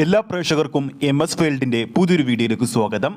എല്ലാ പ്രേക്ഷകർക്കും MS വേൾഡിന്റെ പുതിയൊരു വീഡിയോയിലേക്ക് സ്വാഗതം.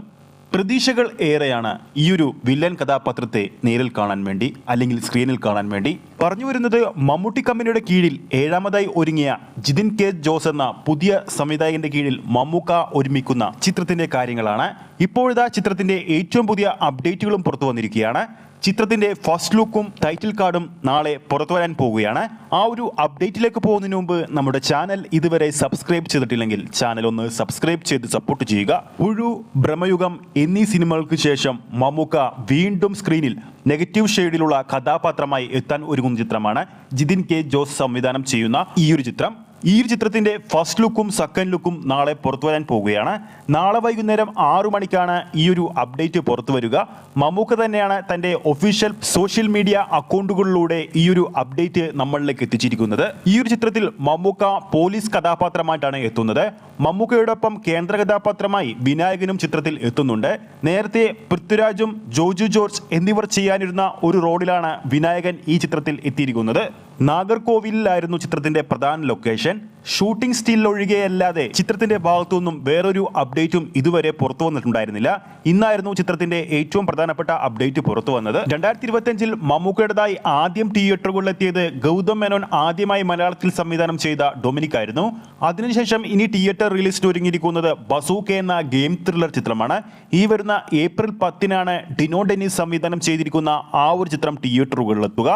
പ്രതീക്ഷകൾ ഏറെയാണ് ഈ ഒരു വില്ലൻ കഥാപാത്രത്തെ നേരിൽ കാണാൻ വേണ്ടി അല്ലെങ്കിൽ സ്ക്രീനിൽ കാണാൻ വേണ്ടി. പറഞ്ഞു വരുന്നത് മമ്മൂട്ടി കമ്പനിയുടെ കീഴിൽ ഏഴാമതായി ഒരുങ്ങിയ ജിതിൻ കെ ജോസ് എന്ന പുതിയ സംവിധായകന്റെ കീഴിൽ മമ്മൂക്ക ഒരുമിക്കുന്ന ചിത്രത്തിന്റെ കാര്യങ്ങളാണ്. ഇപ്പോഴത്തെ ചിത്രത്തിന്റെ ഏറ്റവും പുതിയ അപ്ഡേറ്റുകളും പുറത്തു വന്നിരിക്കുകയാണ്. ചിത്രത്തിന്റെ ഫസ്റ്റ് ലുക്കും ടൈറ്റിൽ കാർഡും നാളെ പുറത്തു വരാൻ പോവുകയാണ്. ആ ഒരു അപ്ഡേറ്റിലേക്ക് പോകുന്നതിന് മുമ്പ് നമ്മുടെ ചാനൽ ഇതുവരെ സബ്സ്ക്രൈബ് ചെയ്തിട്ടില്ലെങ്കിൽ ചാനൽ ഒന്ന് സബ്സ്ക്രൈബ് ചെയ്ത് സപ്പോർട്ട് ചെയ്യുക. പുഴു, ഭ്രമയുഗം എന്നീ സിനിമകൾക്ക് ശേഷം മമ്മൂക്ക വീണ്ടും സ്ക്രീനിൽ നെഗറ്റീവ് ഷെയ്ഡിലുള്ള കഥാപാത്രമായി എത്താൻ ഒരുങ്ങുന്ന ചിത്രമാണ് ജിതിൻ കെ ജോസ് സംവിധാനം ചെയ്യുന്ന ഈ ഒരു ചിത്രം. ഈ ഒരു ചിത്രത്തിന്റെ ഫസ്റ്റ് ലുക്കും സെക്കൻഡ് ലുക്കും നാളെ പുറത്തു വരാൻ പോവുകയാണ്. നാളെ വൈകുന്നേരം 6 മണിക്കാണ് ഈ ഒരു അപ്ഡേറ്റ് പുറത്തു വരിക. മമ്മൂക്ക തന്നെയാണ് തന്റെ ഒഫീഷ്യൽ സോഷ്യൽ മീഡിയ അക്കൗണ്ടുകളിലൂടെ ഈ ഒരു അപ്ഡേറ്റ് നമ്മളിലേക്ക് എത്തിച്ചിരിക്കുന്നത്. ഈ ഒരു ചിത്രത്തിൽ മമ്മൂക്ക പോലീസ് കഥാപാത്രമായിട്ടാണ് എത്തുന്നത്. മമ്മൂക്കയോടൊപ്പം കേന്ദ്ര കഥാപാത്രമായി വിനായകനും ചിത്രത്തിൽ എത്തുന്നുണ്ട്. നേരത്തെ പൃഥ്വിരാജും ജോജു ജോർജ് എന്നിവർ ചെയ്യാനിരുന്ന ഒരു റോളിലാണ് വിനായകൻ ഈ ചിത്രത്തിൽ എത്തിയിരിക്കുന്നത്. നാഗർകോവിലായിരുന്നു ചിത്രത്തിന്റെ പ്രധാന ലൊക്കേഷൻ. ഷൂട്ടിംഗ് സ്റ്റിൽ ഒഴികെയല്ലാതെ ചിത്രത്തിന്റെ ഭാഗത്തുനിന്നും വേറൊരു അപ്ഡേറ്റും ഇതുവരെ പുറത്തു വന്നിട്ടുണ്ടായിരുന്നില്ല. ഇന്നായിരുന്നു ചിത്രത്തിന്റെ ഏറ്റവും പ്രധാനപ്പെട്ട അപ്ഡേറ്റ് പുറത്തു വന്നത്. 2025 മമ്മൂക്കയുടേതായി ആദ്യം തിയേറ്ററുകളിലെത്തിയത് ഗൗതം മേനോൻ ആദ്യമായി മലയാളത്തിൽ സംവിധാനം ചെയ്ത ഡൊമിനിക് ആയിരുന്നു. അതിനുശേഷം ഇനി തിയേറ്റർ റിലീസിന് ഒരുങ്ങിയിരിക്കുന്നത് ബസൂക്ക എന്ന ഗെയിം ത്രില്ലർ ചിത്രമാണ്. ഈ വരുന്ന ഏപ്രിൽ 10-നാണ് ഡിനോ ഡെന്നിസ് സംവിധാനം ചെയ്തിരിക്കുന്ന ആ ഒരു ചിത്രം തിയേറ്ററുകളിലെത്തുക.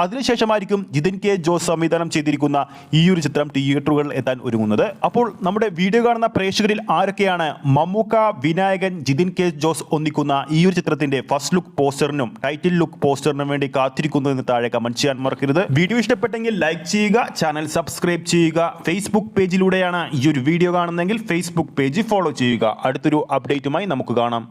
അതിനുശേഷമായിരിക്കും ജിതിൻ കെ ജോസ് സംവിധാനം ചെയ്തിരിക്കുന്ന ഈ ഒരു ചിത്രം തിയേറ്ററുകൾ എത്താൻ ഒരുങ്ങുന്നത്. അപ്പോൾ നമ്മുടെ വീഡിയോ കാണുന്ന പ്രേക്ഷകരിൽ ആരൊക്കെയാണ് മമ്മൂക്ക, വിനായകൻ, ജിതിൻ കെ ജോസ് ഒന്നിക്കുന്ന ഈ ഒരു ചിത്രത്തിന്റെ ഫസ്റ്റ് ലുക്ക് പോസ്റ്ററിനും ടൈറ്റിൽ ലുക്ക് പോസ്റ്ററിനും വേണ്ടി കാത്തിരിക്കുന്നതെന്ന് താഴെ കമന്റ് ചെയ്യാൻ മറക്കരുത്. വീഡിയോ ഇഷ്ടപ്പെട്ടെങ്കിൽ ലൈക്ക് ചെയ്യുക, ചാനൽ സബ്സ്ക്രൈബ് ചെയ്യുക. ഫേസ്ബുക്ക് പേജിലൂടെയാണ് ഈ ഒരു വീഡിയോ കാണുന്നതെങ്കിൽ ഫേസ്ബുക്ക് പേജ് ഫോളോ ചെയ്യുക. അടുത്തൊരു അപ്ഡേറ്റുമായി നമുക്ക് കാണാം.